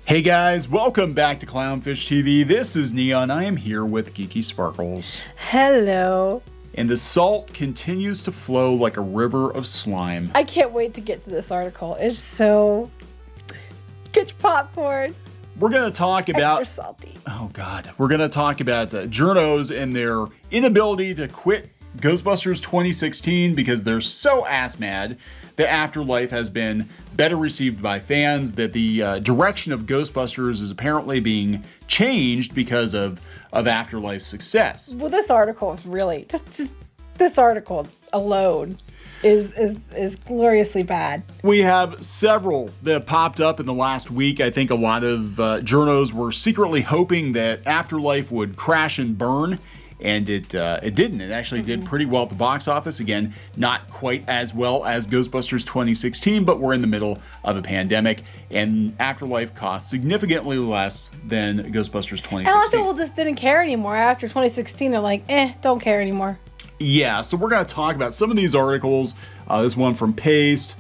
Hey guys, welcome back to Clownfish TV. This is Neon. I am here with Geeky Sparkles. Hello. And the salt continues to flow like a river of slime. I can't wait to get to this article. It's so... Get your popcorn. We're going to talk about... Extra salty. Oh God. We're going to talk about journos and their inability to quit Ghostbusters 2016 because they're so ass mad that Afterlife has been better received by fans, that the direction of Ghostbusters is apparently being changed because of Afterlife's success. Well, this article is really... Just this article alone is gloriously bad. We have several that popped up in the last week. I think a lot of journos were secretly hoping that Afterlife would crash and burn. And it didn't. It actually did pretty well at the box office. Again, not quite as well as Ghostbusters 2016, but we're in the middle of a pandemic, and Afterlife cost significantly less than Ghostbusters 2016. And a lot of people just didn't care anymore. After 2016, they're like, don't care anymore. Yeah, so we're going to talk about some of these articles. This one from Paste.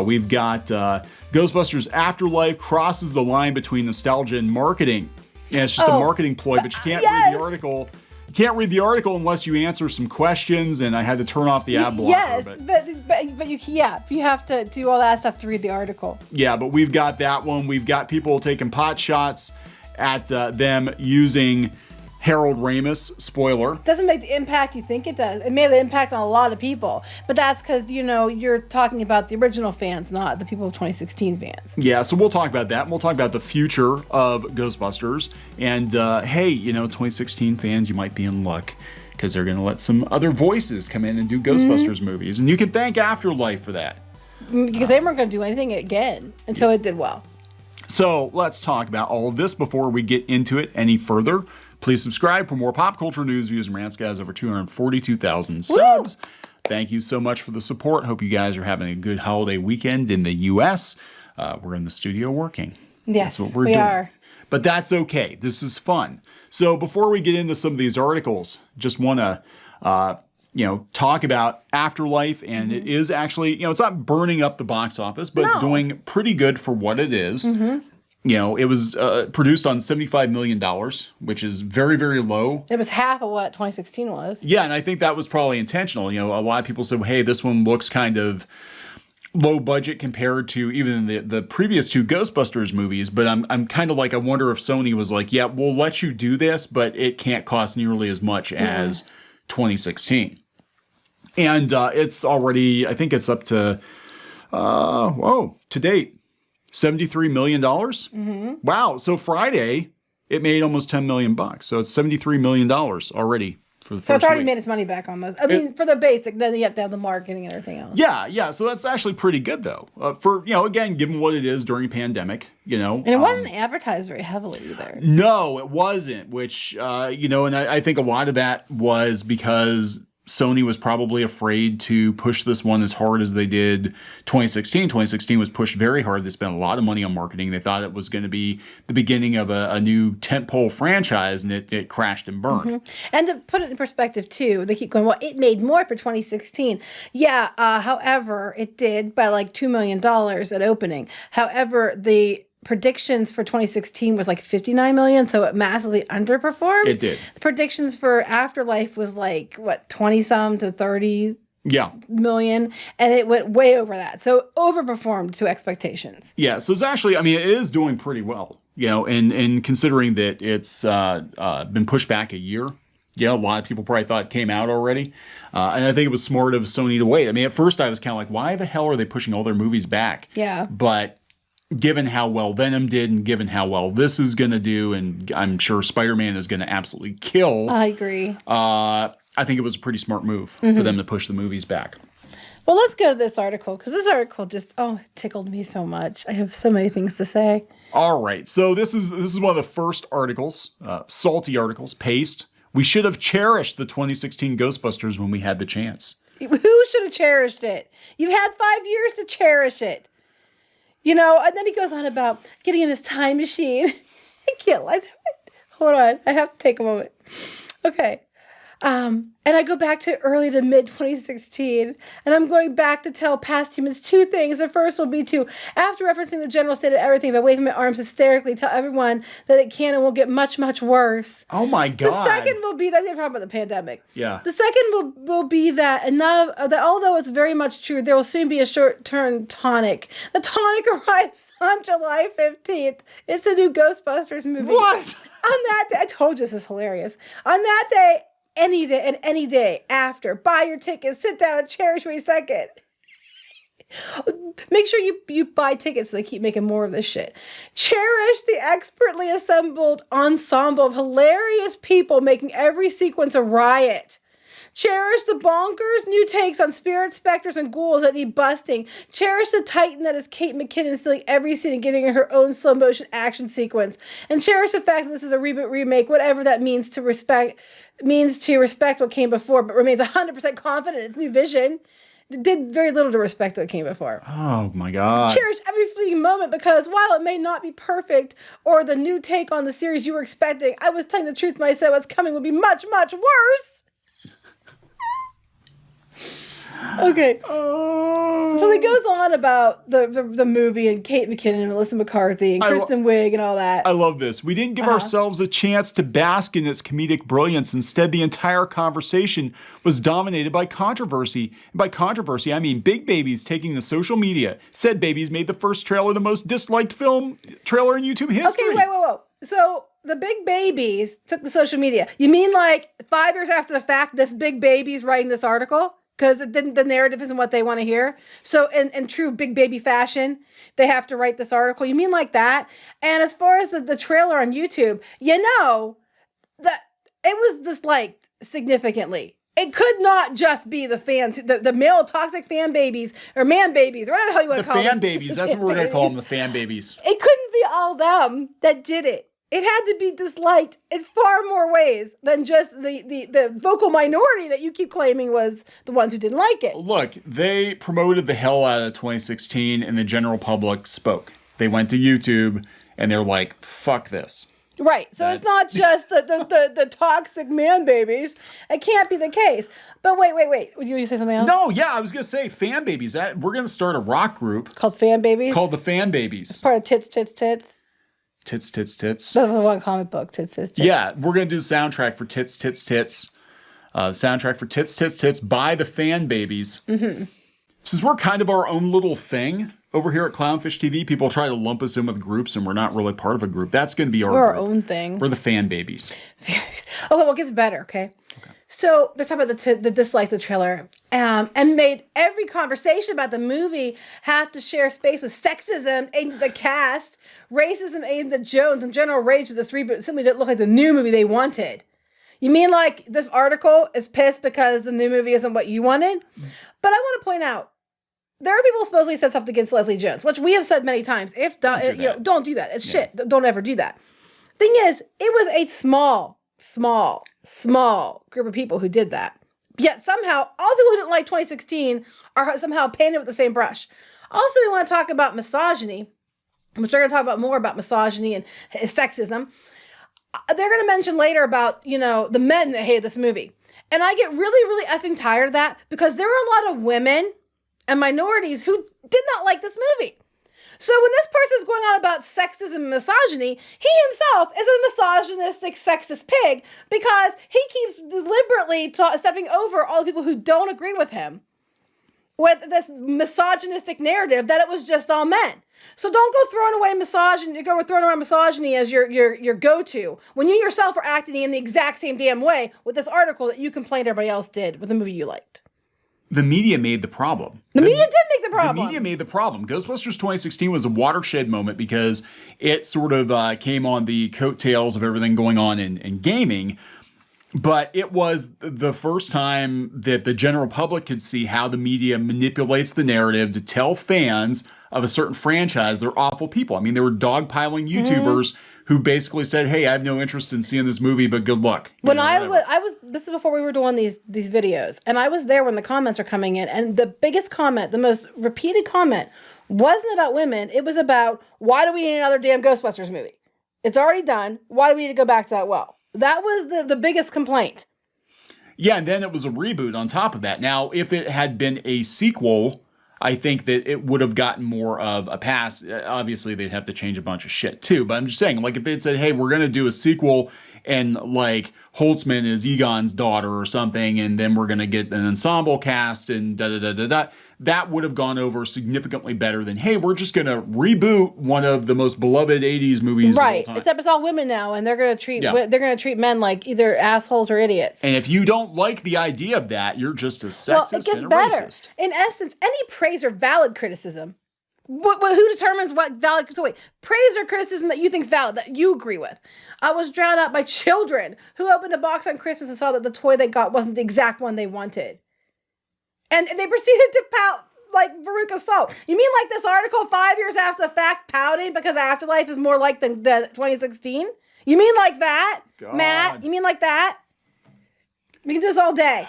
We've got Ghostbusters Afterlife crosses the line between nostalgia and marketing. And it's just a marketing ploy, but you can't read the article. You can't read the article unless you answer some questions, and I had to turn off the ad blocker. Yes, but you have to do all that stuff to read the article. Yeah, but we've got that one. We've got people taking pot shots at them using Harold Ramis, spoiler. Doesn't make the impact you think it does. It made an impact on a lot of people, but that's because, you're talking about the original fans, not the people of 2016 fans. Yeah, so we'll talk about that. We'll talk about the future of Ghostbusters. And hey, 2016 fans, you might be in luck because they're going to let some other voices come in and do Ghostbusters movies. And you can thank Afterlife for that. Because they weren't going to do anything again until it did well. So let's talk about all of this before we get into it any further. Please subscribe for more pop culture news, views, and rants. Guys, over 242,000 subs. Woo! Thank you so much for the support. Hope you guys are having a good holiday weekend in the U.S. We're in the studio working. Yes, that's what we're we doing. Are. But that's okay. This is fun. So before we get into some of these articles, just want to talk about Afterlife. And it is actually, it's not burning up the box office, but it's doing pretty good for what it is. It was produced on $75 million, which is very, very low. It was half of what 2016 was. Yeah, and I think that was probably intentional. A lot of people said, hey, this one looks kind of low budget compared to even the previous two Ghostbusters movies. But I'm kind of like, I wonder if Sony was like, yeah, we'll let you do this, but it can't cost nearly as much as 2016. And it's already, I think it's up to, to date, $73 million. Wow. So Friday, it made almost $10 million. So it's $73 million already for the first week. So it's already made its money back almost. I mean, for the basic, then you have to have the marketing and everything else. Yeah. So that's actually pretty good though. For, again, given what it is during a pandemic, And it wasn't advertised very heavily either. No, it wasn't, which, and I think a lot of that was because Sony was probably afraid to push this one as hard as they did 2016. 2016 was pushed very hard. They spent a lot of money on marketing. They thought it was going to be the beginning of a new tentpole franchise, and it crashed and burned. And to put it in perspective, too, they keep going, well, it made more for 2016. Yeah, however, it did by like $2 million at opening. However, the predictions for 2016 was like 59 million, so it massively underperformed. It did. The predictions for Afterlife was like, 20-some to 30 million, and it went way over that. So overperformed to expectations. Yeah, so it's actually, it is doing pretty well, and considering that it's been pushed back a year. A lot of people probably thought it came out already. And I think it was smart of Sony to wait. At first I was kind of like, why the hell are they pushing all their movies back? Yeah. But given how well Venom did and given how well this is going to do, and I'm sure Spider-Man is going to absolutely kill. I agree. I think it was a pretty smart move for them to push the movies back. Well, let's go to this article, because this article just, tickled me so much. I have so many things to say. All right. So this is one of the first articles, salty articles, Paste. We should have cherished the 2016 Ghostbusters when we had the chance. Who should have cherished it? You've had 5 years to cherish it. And then he goes on about getting in his time machine. I can't. Hold on. I have to take a moment. Okay. And I go back to early to mid 2016, and I'm going back to tell past humans two things. The first will be to, after referencing the general state of everything by waving my arms hysterically, tell everyone that it can and will get much, much worse. Oh my God. The second will be, that's talking about the pandemic. Yeah. The second will be that enough, that although it's very much true, there will soon be a short-term tonic. The tonic arrives on July 15th. It's a new Ghostbusters movie. What? On that day, I told you this is hilarious. On that day, any day, and any day after, buy your tickets, sit down and cherish every second. Make sure you buy tickets so they keep making more of this shit. Cherish the expertly assembled ensemble of hilarious people making every sequence a riot. Cherish the bonkers new takes on spirits, specters, and ghouls that need busting. Cherish the titan that is Kate McKinnon stealing every scene and giving her own slow motion action sequence. And cherish the fact that this is a reboot remake, whatever that means to respect what came before, but remains 100% confident in its new vision. It did very little to respect what came before. Oh my God. Cherish every fleeting moment because while it may not be perfect or the new take on the series you were expecting, I was telling the truth when I said what's coming would be much, much worse. Okay. So it goes on about the movie and Kate McKinnon and Melissa McCarthy and Kristen Wiig and all that. I love this. We didn't give ourselves a chance to bask in its comedic brilliance. Instead, the entire conversation was dominated by controversy. And by controversy, I mean big babies taking to social media. Said babies made the first trailer the most disliked film trailer in YouTube history. Okay, wait. So the big babies took to social media. You mean like 5 years after the fact, this big baby's writing this article? Because the narrative isn't what they want to hear. So in true big baby fashion, they have to write this article. You mean like that? And as far as the trailer on YouTube, you know that it was disliked significantly. It could not just be the fans, the male toxic fan babies or man babies or whatever the hell you want to call them. The fan babies. That's what we're going to call them, the fan babies. It couldn't be all them that did it. It had to be disliked in far more ways than just the vocal minority that you keep claiming was the ones who didn't like it. Look, they promoted the hell out of 2016 and the general public spoke. They went to YouTube and they're like, fuck this. Right. So it's not just the toxic man babies. It can't be the case. But wait. Would you say something else? No, yeah, I was going to say fan babies. We're going to start a rock group. Called Fan Babies? Called the Fan Babies. It's part of Tits, Tits, Tits. Tits, Tits, Tits. That was one comic book, Tits, Tits, Tits. Yeah, we're going to do the soundtrack for Tits, Tits, Tits. Soundtrack for Tits, Tits, Tits by the Fan Babies. Mm-hmm. Since we're kind of our own little thing over here at Clownfish TV, people try to lump us in with groups and we're not really part of a group. That's going to be our own thing. We're the Fan Babies. Okay, well, it gets better, okay? So they're talking about the dislike the trailer and made every conversation about the movie have to share space with sexism aimed at the cast, racism aimed at Jones, and general rage that this reboot simply didn't look like the new movie they wanted. You mean like this article is pissed because the new movie isn't what you wanted? But I want to point out, there are people who supposedly said something against Leslie Jones, which we have said many times. Don't do that. It's shit. Don't ever do that. Thing is, it was a small group of people who did that. Yet somehow, all the people who didn't like 2016 are somehow painted with the same brush. Also, we want to talk about misogyny, which they're going to talk about more about misogyny and sexism. They're going to mention later about, the men that hated this movie. And I get really, really effing tired of that because there are a lot of women and minorities who did not like this movie. So when this person's going on about sexism and misogyny, he himself is a misogynistic, sexist pig because he keeps deliberately stepping over all the people who don't agree with him with this misogynistic narrative that it was just all men. So don't go throwing around misogyny as your go-to when you yourself are acting in the exact same damn way with this article that you complained everybody else did with the movie you liked. The media made the problem. The media did make the problem. The media made the problem. Ghostbusters 2016 was a watershed moment because it sort of came on the coattails of everything going on in gaming. But it was the first time that the general public could see how the media manipulates the narrative to tell fans of a certain franchise they're awful people. I mean, there were dogpiling YouTubers who basically said, hey, I have no interest in seeing this movie, but good luck. I was, this is before we were doing these videos, and I was there when the comments are coming in, and the biggest comment, the most repeated comment, wasn't about women. It was about, why do we need another damn Ghostbusters movie? It's already done. Why do we need to go back to that well? That was the biggest complaint. Yeah, and then it was a reboot on top of that. Now, if it had been a sequel, I think that it would have gotten more of a pass. Obviously, they'd have to change a bunch of shit too. But I'm just saying, like, if they'd said, hey, we're going to do a sequel and, like, Holtzman is Egon's daughter or something, and then we're going to get an ensemble cast and da-da-da-da-da, that would have gone over significantly better than, hey, we're just going to reboot one of the most beloved 80s movies of all Right. time. Except it's all women now, and they're going to treat men like either assholes or idiots. And if you don't like the idea of that, you're just a sexist Well, it gets and a better. racist. In essence, any praise or valid criticism. Who determines what valid? So wait, praise or criticism that you think is valid, that you agree with? I was drowned out by children who opened a box on Christmas and saw that the toy they got wasn't the exact one they wanted. And they proceeded to pout like Veruca Salt. You mean like this article 5 years after the fact pouting because Afterlife is more like than 2016? You mean like that, God. Matt? You mean like that? We can do this all day.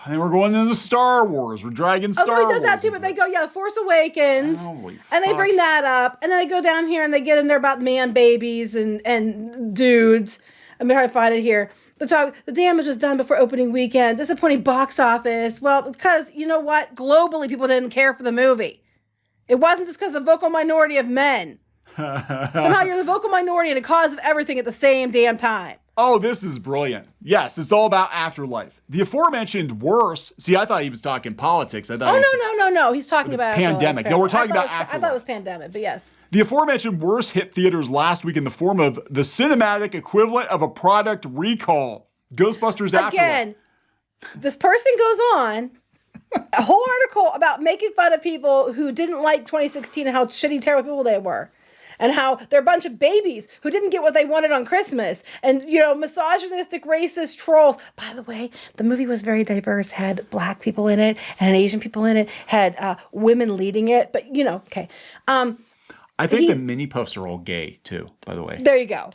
And we're going into Star Wars. We're dragging Star Wars. Oh, he does that too, but they go, yeah, Force Awakens. Holy and they fuck. bring that up. And then they go down here and they get in there about man babies and dudes. Let me try to find it here. The damage was done before opening weekend. Disappointing box office. Well, because, you know what? Globally, people didn't care for the movie. It wasn't just because of the vocal minority of men. Somehow you're the vocal minority and the cause of everything at the same damn time. Oh, this is brilliant. Yes, it's all about Afterlife. The aforementioned worse. See, I thought he was talking politics. I thought No. He's talking about pandemic. No, we're talking about I Afterlife. thought it was pandemic, but yes. The aforementioned worst hit theaters last week in the form of the cinematic equivalent of a product recall. Ghostbusters Afterlife. Again, this person goes on a whole article about making fun of people who didn't like 2016 and how shitty, terrible people they were. And how they're a bunch of babies who didn't get what they wanted on Christmas. And, you know, misogynistic, racist trolls. By the way, the movie was very diverse, had black people in it, and Asian people in it, had women leading it. But, you know, okay. I think the mini puffs are all gay, too, by the way. There you go.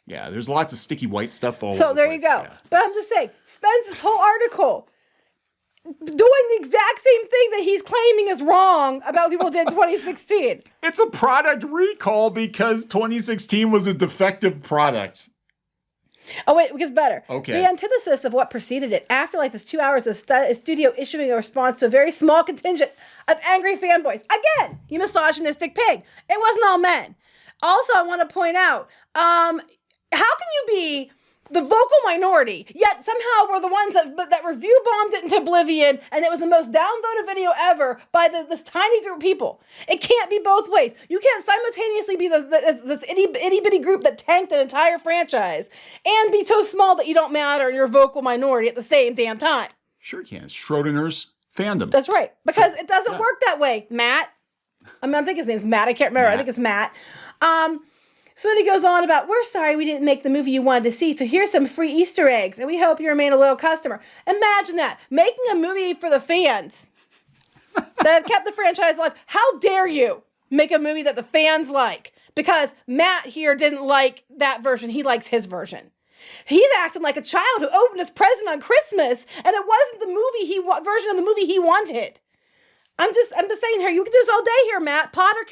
Yeah, there's lots of sticky white stuff all over So the there place. you go. Yeah. But I'm just saying, spends this whole article doing the exact same thing that he's claiming is wrong about people did in 2016. It's a product recall because 2016 was a defective product. Oh, wait, it gets better. Okay. The antithesis of what preceded it. Afterlife is 2 hours of a studio issuing a response to a very small contingent of angry fanboys. Again, you misogynistic pig. It wasn't all men. Also, I want to point out, how can you be the vocal minority, yet somehow we're the ones that review bombed it into oblivion, and it was the most downvoted video ever by this tiny group of people? It can't be both ways. You can't simultaneously be this itty bitty group that tanked an entire franchise and be so small that you don't matter and you're a vocal minority at the same damn time. Sure can. It's Schrodinger's fandom. That's right, because it doesn't work that way, Matt. I think his name's Matt. I can't remember. I think it's Matt. So then he goes on about, we're sorry we didn't make the movie you wanted to see, so here's some free Easter eggs, and we hope you remain a loyal customer. Imagine that. Making a movie for the fans that have kept the franchise alive. How dare you make a movie that the fans like? Because Matt here didn't like that version. He likes his version. He's acting like a child who opened his present on Christmas, and it wasn't the version of the movie he wanted. I'm just saying here, you can do this all day here, Matt. Pot or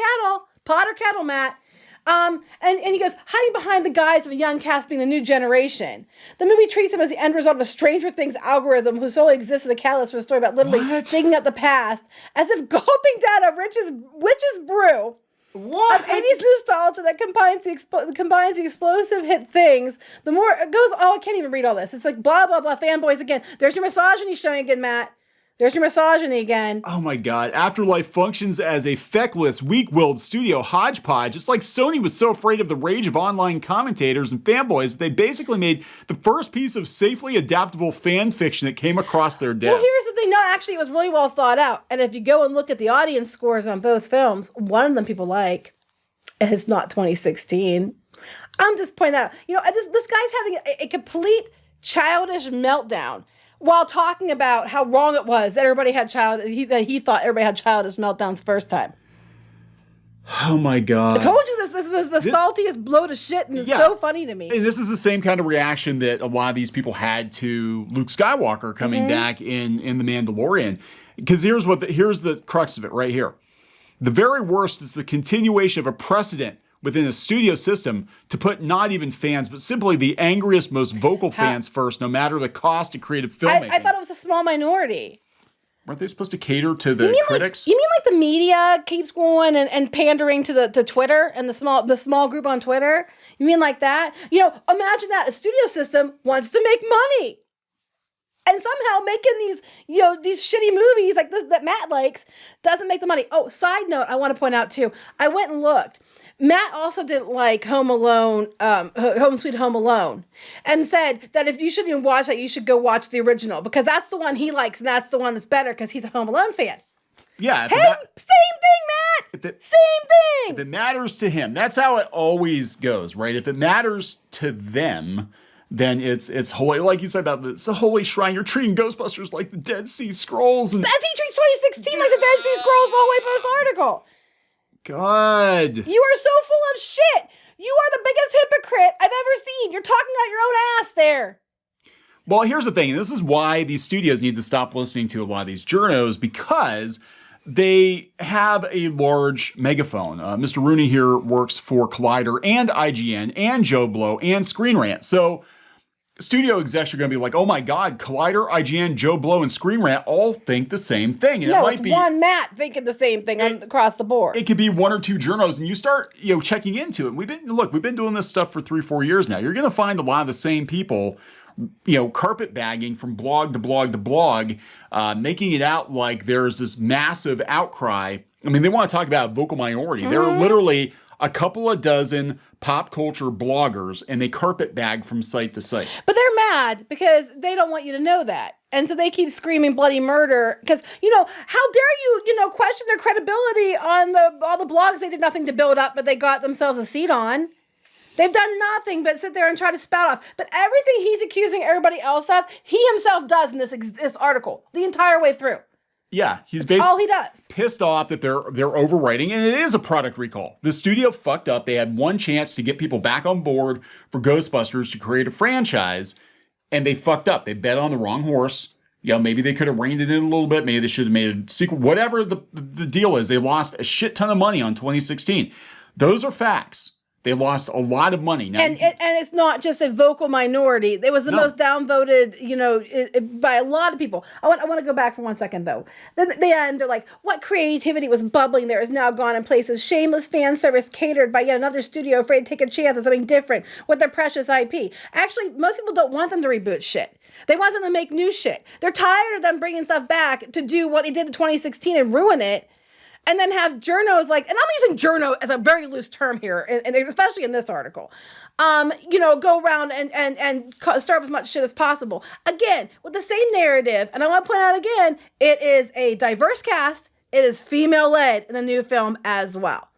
kettle, Matt. And he goes, hiding behind the guise of a young cast being the new generation. The movie treats him as the end result of a Stranger Things algorithm who solely exists as a catalyst for a story about literally digging up the past, as if gulping down a witch's brew of 80s nostalgia that combines the explosive hit things. The more it goes, I can't even read all this. It's like blah, blah, blah, fanboys again. There's your misogyny showing again, Matt. There's your misogyny again. Oh my God. Afterlife functions as a feckless, weak-willed studio hodgepodge. It's like Sony was so afraid of the rage of online commentators and fanboys that they basically made the first piece of safely adaptable fan fiction that came across their desk. Well, here's the thing. No, actually, it was really well thought out. And if you go and look at the audience scores on both films, one of them people like, and it's not 2016. I'm just pointing out, this guy's having a complete childish meltdown while talking about how wrong it was that he thought everybody had childish meltdowns first time. Oh my God. I told you this was the saltiest blow to shit, and it's so funny to me. And this is the same kind of reaction that a lot of these people had to Luke Skywalker coming back in The Mandalorian. Because here's the crux of it right here. The very worst is the continuation of a precedent within a studio system to put not even fans, but simply the angriest, most vocal fans first, no matter the cost of creative filmmaking. I thought it was a small minority. Weren't they supposed to cater to the critics? You mean like the media keeps going and pandering to Twitter and the small group on Twitter? You mean like that? You know, imagine that a studio system wants to make money. And somehow making these, you know, these shitty movies like this that Matt likes doesn't make the money. Oh, side note, I want to point out too. I went and looked. Matt also didn't like Home Alone, Home Sweet Home Alone, and said that if you shouldn't even watch that, you should go watch the original because that's the one he likes and that's the one that's better because he's a Home Alone fan. Yeah. Hey, same thing, Matt. Same thing. If it matters to him, that's how it always goes, right? If it matters to them, then it's holy. Like you said about it's a holy shrine. You're treating Ghostbusters like the Dead Sea Scrolls. And as he treats 2016 like the Dead Sea Scrolls all the way through this article. God. You are so full of shit. You are the biggest hypocrite I've ever seen. You're talking out your own ass there. Well, here's the thing. And this is why these studios need to stop listening to a lot of these journos because they have a large megaphone. Mr. Rooney here works for Collider and IGN and Joe Blow and Screen Rant. So studio execs are going to be like, oh my God, Collider, IGN, Joe Blow, and Screen Rant all think the same thing. And no, it might it's be one Matt thinking the same thing across the board. It could be one or two journos, and you start, checking into it. We've been doing this stuff for 3-4 years now. You're going to find a lot of the same people, carpetbagging from blog to blog to blog, making it out like there's this massive outcry. I mean, they want to talk about vocal minority. Mm-hmm. There are literally a couple of dozen pop culture bloggers, and they carpetbag from site to site. But they're mad because they don't want you to know that. And so they keep screaming bloody murder because, how dare you, question their credibility on all the blogs they did nothing to build up, but they got themselves a seat on. They've done nothing but sit there and try to spout off. But everything he's accusing everybody else of, he himself does in this article the entire way through. Yeah, he's basically all he does. Pissed off that they're overwriting, and it is a product recall. The studio fucked up. They had one chance to get people back on board for Ghostbusters to create a franchise, and they fucked up. They bet on the wrong horse. Maybe they could have reined it in a little bit. Maybe they should have made a sequel. Whatever the deal is, they lost a shit ton of money on 2016. Those are facts. They lost a lot of money. Now, and it's not just a vocal minority. It was the most downvoted, by a lot of people. I want to go back for 1 second, though. Then at the end, they're like, what creativity was bubbling there is now gone in places. Shameless fan service catered by yet another studio afraid to take a chance on something different with their precious IP. Actually, most people don't want them to reboot shit. They want them to make new shit. They're tired of them bringing stuff back to do what they did in 2016 and ruin it. And then have journos and I'm using journo as a very loose term here, and especially in this article, go around and start as much shit as possible. Again, with the same narrative, and I want to point out again, it is a diverse cast. It is female-led in the new film as well.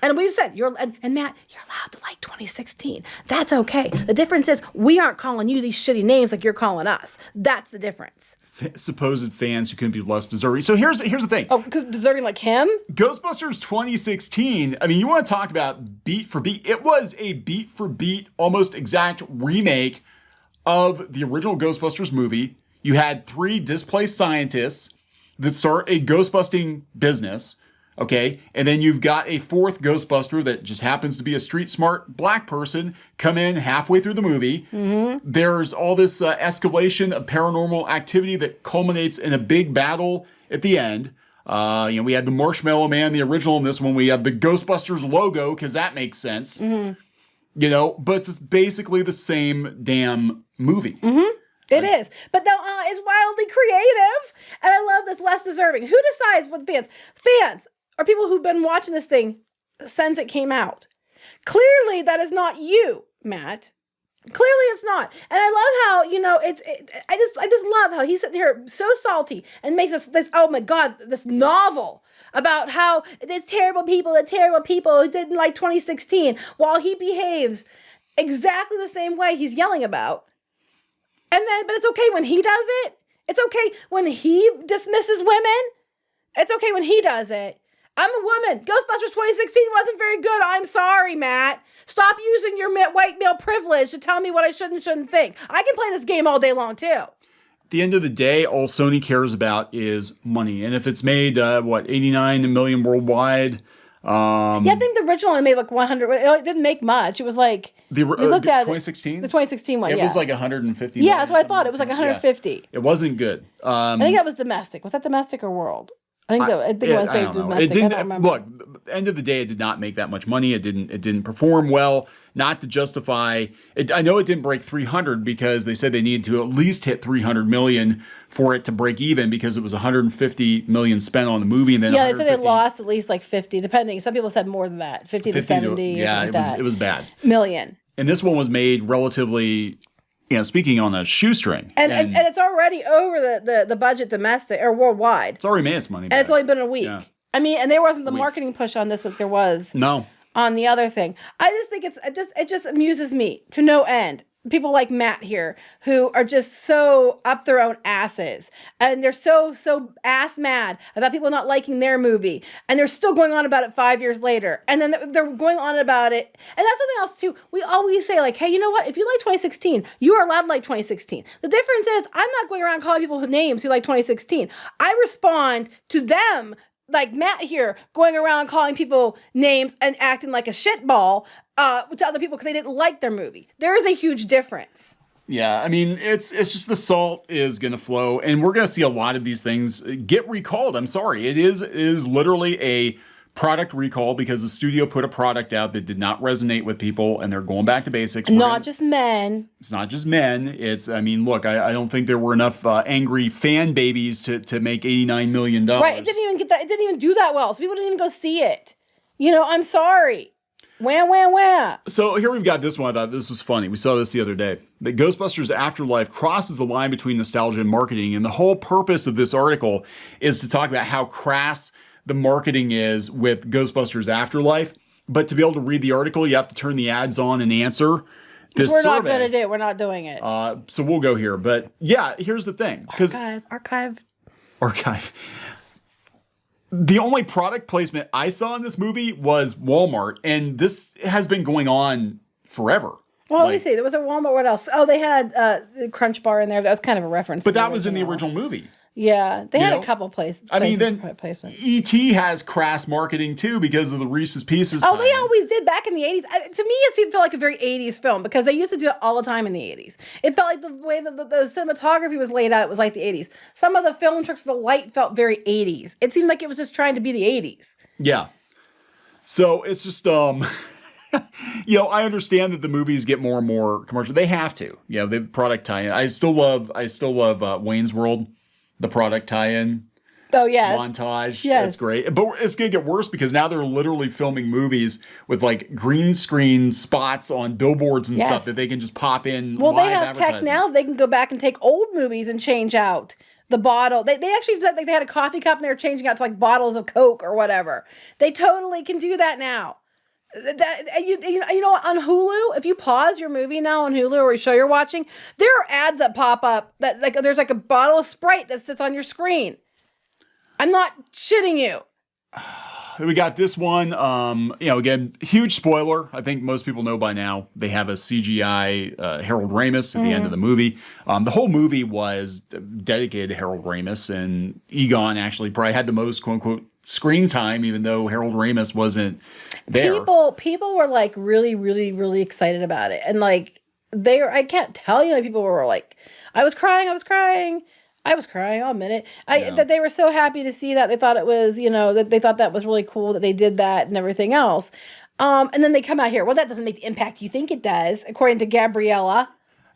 And we've said, and Matt, you're allowed to like 2016. That's okay. The difference is we aren't calling you these shitty names like you're calling us. That's the difference. Supposed fans who couldn't be less deserving. So here's the thing. Oh, because deserving like him? Ghostbusters 2016, I mean, you want to talk about beat for beat. It was a beat for beat, almost exact remake of the original Ghostbusters movie. You had 3 displaced scientists that start a ghostbusting business. Okay, and then you've got a 4th Ghostbuster that just happens to be a street smart black person come in halfway through the movie. Mm-hmm. There's all this escalation of paranormal activity that culminates in a big battle at the end. We had the Marshmallow Man, the original. In this one, we have the Ghostbusters logo because that makes sense. Mm-hmm. But it's basically the same damn movie. Mm-hmm. It is. But no, it's wildly creative. And I love this less deserving. Who decides what fans? Fans are people who've been watching this thing since it came out. Clearly, that is not you, Matt. Clearly, it's not. And I love how, I just love how he's sitting here so salty and makes this, oh my God, this novel about how there's terrible people who didn't like 2016 while he behaves exactly the same way he's yelling about. But it's okay when he does it. It's okay when he dismisses women. It's okay when he does it. I'm a woman. Ghostbusters 2016 wasn't very good. I'm sorry, Matt. Stop using your white male privilege to tell me what I should and shouldn't think. I can play this game all day long, too. At the end of the day, all Sony cares about is money. And if it's made, 89 million worldwide, Yeah, I think the original only made like 100. It didn't make much. It was like The we looked at 2016? the 2016 one. It yeah. was like 150 Yeah, million that's what I something thought. It was like 150. Yeah. It wasn't good. I think that was domestic. Was that domestic or world? I think I want to say don't know. domestic. It didn't, I don't remember. look, end of the day, it did not make that much money. It didn't perform well. Not to justify it. I know it didn't break 300 because they said they needed to at least hit 300 million for it to break even because it was 150 million spent on the movie. And then Yeah, they said they lost at least like 50, depending. Some people said more than that, 50 to 70 or something like that. It was bad. Million. And this one was made relatively, speaking on a shoestring. And it's already over the budget domestic or worldwide. It's already made its money back. And it's only been a week. Yeah. I mean, and there wasn't the marketing push on this like there was. No. On the other thing. I just think it just amuses me to no end. People like Matt here who are just so up their own asses and they're so ass mad about people not liking their movie and they're still going on about it 5 years later and then they're going on about it. And that's something else too. We always say like, hey, you know what? If you like 2016, you are allowed to like 2016. The difference is I'm not going around calling people names who like 2016. I respond to them like Matt here going around calling people names and acting like a shitball to other people because they didn't like their movie. There is a huge difference. Yeah, I mean, it's just the salt is going to flow, and we're going to see a lot of these things get recalled. I'm sorry. It is literally a product recall because the studio put a product out that did not resonate with people, and they're going back to basics. Not just men. It's not just men. I mean, look, I don't think there were enough angry fan babies to make $89 million. Right, it didn't even get that. It didn't even do that well, so people didn't even go see it. I'm sorry. Wham, wham, wham. So here we've got this one. I thought this was funny. We saw this the other day. That Ghostbusters Afterlife crosses the line between nostalgia and marketing. And the whole purpose of this article is to talk about how crass the marketing is with Ghostbusters Afterlife. But to be able to read the article, you have to turn the ads on and answer this We're survey. not going to do it. We're not doing it. So we'll go here. But yeah, here's the thing. Archive. The only product placement I saw in this movie was Walmart, and this has been going on forever. Well, let me see. There was a Walmart. What else? Oh, they had the Crunch Bar in there. That was kind of a reference. But that was in the original movie. Yeah, they had a couple places. I mean, then placement. E.T. has crass marketing too because of the Reese's Pieces. Oh, they always did back in the 80s. To me, it felt like a very 80s film because they used to do it all the time in the 80s. It felt like the way that the cinematography was laid out, it was like the 80s. Some of the film tricks with the light felt very 80s. It seemed like it was just trying to be the 80s. Yeah. So it's just, I understand that the movies get more and more commercial. They have to. The product tie-in. I still love Wayne's World. The product tie-in. Oh, yes. Montage. Yes. That's great. But it's going to get worse because now they're literally filming movies with like green screen spots on billboards and stuff that they can just pop in. Well, they have tech now. They can go back and take old movies and change out the bottle. They actually said like they had a coffee cup and they were changing out to like bottles of Coke or whatever. They totally can do that now. On Hulu, if you pause your movie now on Hulu or a show you're watching, there are ads that pop up that like there's like a bottle of Sprite that sits on your screen. I'm not shitting you. We got this one. Again, huge spoiler. I think most people know by now. They have a CGI Harold Ramis at the end of the movie. The whole movie was dedicated to Harold Ramis, and Egon actually probably had the most quote unquote screen time, even though Harold Ramis wasn't there. People were like really, really, really excited about it. And like I can't tell you how people were like, I was crying, I'll admit it. That they were so happy to see that. They thought it was, that they thought that was really cool that they did that and everything else. And then they come out here. Well, that doesn't make the impact you think it does, according to Gabriella.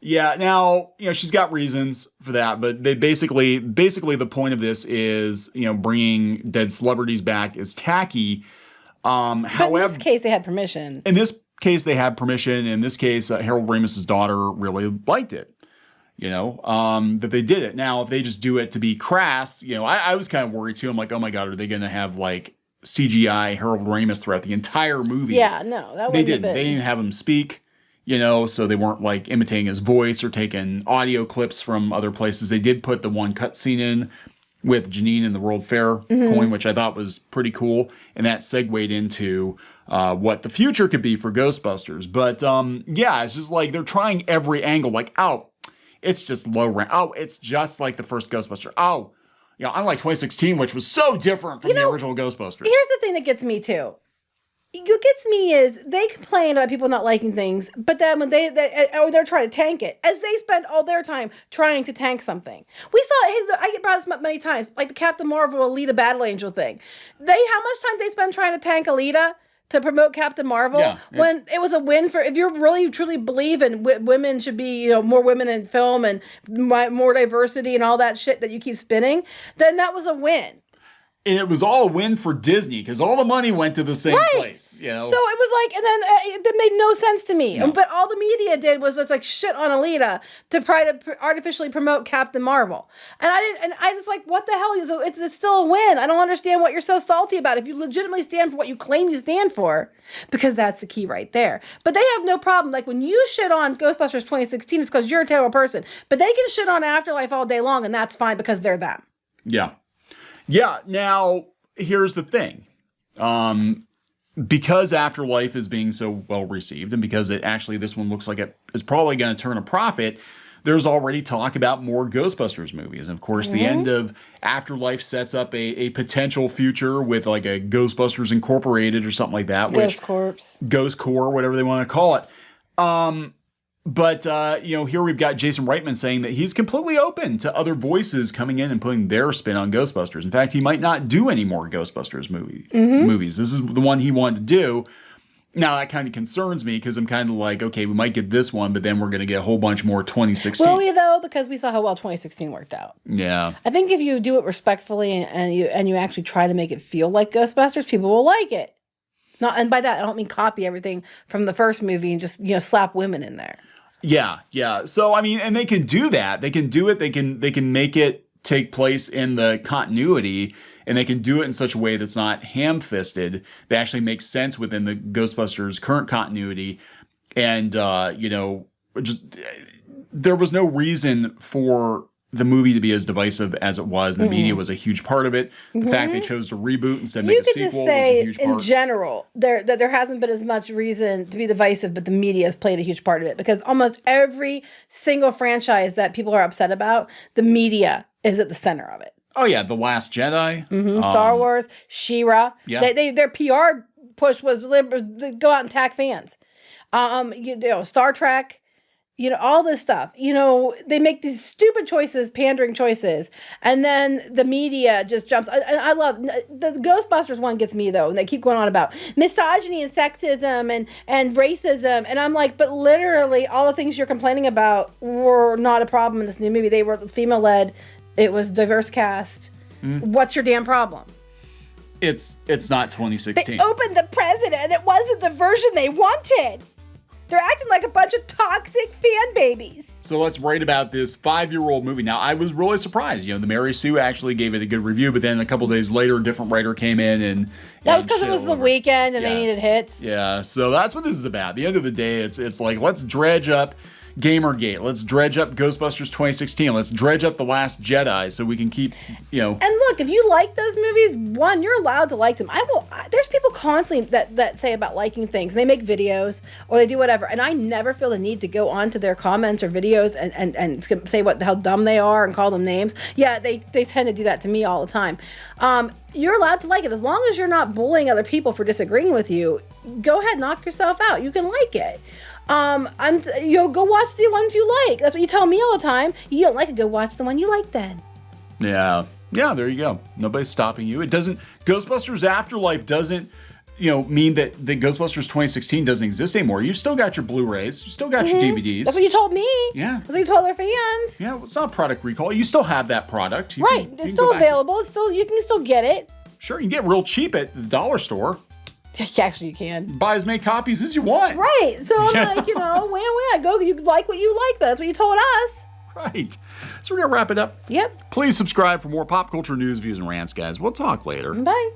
Yeah, now, she's got reasons for that, but they basically the point of this is, bringing dead celebrities back is tacky. However, in this case, they had permission. In this case, Harold Ramis's daughter really liked it, that they did it. Now, if they just do it to be crass, I was kind of worried too. I'm like, oh my God, are they going to have like CGI Harold Ramis throughout the entire movie? Yeah, no, that they didn't. They didn't have him speak. So they weren't like imitating his voice or taking audio clips from other places. They did put the one cut scene in with Janine and the World Fair coin, which I thought was pretty cool. And that segued into what the future could be for Ghostbusters. But it's just like they're trying every angle. Like, oh, it's just low rent. Oh, it's just like the first Ghostbuster. Oh, unlike 2016, which was so different from the original Ghostbusters. Here's the thing that gets me too. what gets me is they complain about people not liking things, but then when they're trying to tank it, as they spend all their time trying to tank something. We saw it. I get brought this up many times, like the Captain Marvel Alita Battle Angel thing. How much time they spend trying to tank Alita to promote Captain Marvel when it was a win for, if you really truly believe in women should be, more women in film and more diversity and all that shit that you keep spinning, then that was a win. And it was all a win for Disney because all the money went to the same place. So it was like, and then it made no sense to me. No. But all the media did was just like shit on Alita to try to artificially promote Captain Marvel. And I just like, what the hell? It's still a win. I don't understand what you're so salty about. If you legitimately stand for what you claim you stand for, because that's the key right there. But they have no problem. Like when you shit on Ghostbusters 2016, it's because you're a terrible person. But they can shit on Afterlife all day long, and that's fine because they're them. Yeah. Yeah, now, here's the thing. Because Afterlife is being so well received, and because this one looks like it is probably going to turn a profit, there's already talk about more Ghostbusters movies. And of course, the end of Afterlife sets up a potential future with like a Ghostbusters Incorporated or something like that. Ghost Corps. Ghost Corps, whatever they want to call it. But here we've got Jason Reitman saying that he's completely open to other voices coming in and putting their spin on Ghostbusters. In fact, he might not do any more Ghostbusters movies. This is the one he wanted to do. Now, that kind of concerns me because I'm kind of like, okay, we might get this one, but then we're going to get a whole bunch more 2016. Will we, though? Because we saw how well 2016 worked out. Yeah. I think if you do it respectfully and you actually try to make it feel like Ghostbusters, people will like it. And by that, I don't mean copy everything from the first movie and just, slap women in there. Yeah. So, I mean, and they can do that. They can do it. They can make it take place in the continuity, and they can do it in such a way that's not ham-fisted. That actually makes sense within the Ghostbusters current continuity. And, just there was no reason for the movie to be as divisive as it was. The media was a huge part of it. The fact they chose to reboot instead of make a sequel was a huge part. In general, there hasn't been as much reason to be divisive, but the media has played a huge part of it because almost every single franchise that people are upset about, the media is at the center of it. Oh yeah, The Last Jedi, Star Wars, She-Ra. Yeah, their PR push was to go out and attack fans. Star Trek. All this stuff. They make these stupid choices, pandering choices, and then the media just jumps. I love the Ghostbusters one gets me though, and they keep going on about misogyny and sexism and racism, and I'm like, but literally all the things you're complaining about were not a problem in this new movie. They were female led. It was diverse cast. What's your damn problem? It's not 2016. They opened the president. It wasn't the version they wanted. They're acting like a bunch of toxic fan babies. So let's write about this 5-year-old movie. Now, I was really surprised. The Mary Sue actually gave it a good review, but then a couple days later, a different writer came in and... That was because it was the weekend and they needed hits. Yeah, so that's what this is about. At the end of the day, it's like, let's dredge up Gamergate. Let's dredge up Ghostbusters 2016. Let's dredge up The Last Jedi so we can keep, And look, if you like those movies, one, you're allowed to like them. There's people constantly that say about liking things. They make videos or they do whatever, and I never feel the need to go onto their comments or videos and say how dumb they are and call them names. Yeah, they tend to do that to me all the time. You're allowed to like it as long as you're not bullying other people for disagreeing with you. Go ahead, knock yourself out. You can like it. Go watch the ones you like. That's what you tell me all the time. You don't like it, go watch the one you like then. Yeah, there you go. Nobody's stopping you. It doesn't, Ghostbusters Afterlife doesn't, mean that the Ghostbusters 2016 doesn't exist anymore. You still got your Blu-rays. You still got your DVDs. That's what you told me. Yeah. That's what you told their fans. Yeah, well, it's not product recall. You still have that product. It's still available. You can still get it. Sure, you can get real cheap at the dollar store. Actually, you can. Buy as many copies as you want. Right. So I'm like, go. You like what you like. That's what you told us. Right. So we're going to wrap it up. Yep. Please subscribe for more pop culture news, views, and rants, guys. We'll talk later. Bye.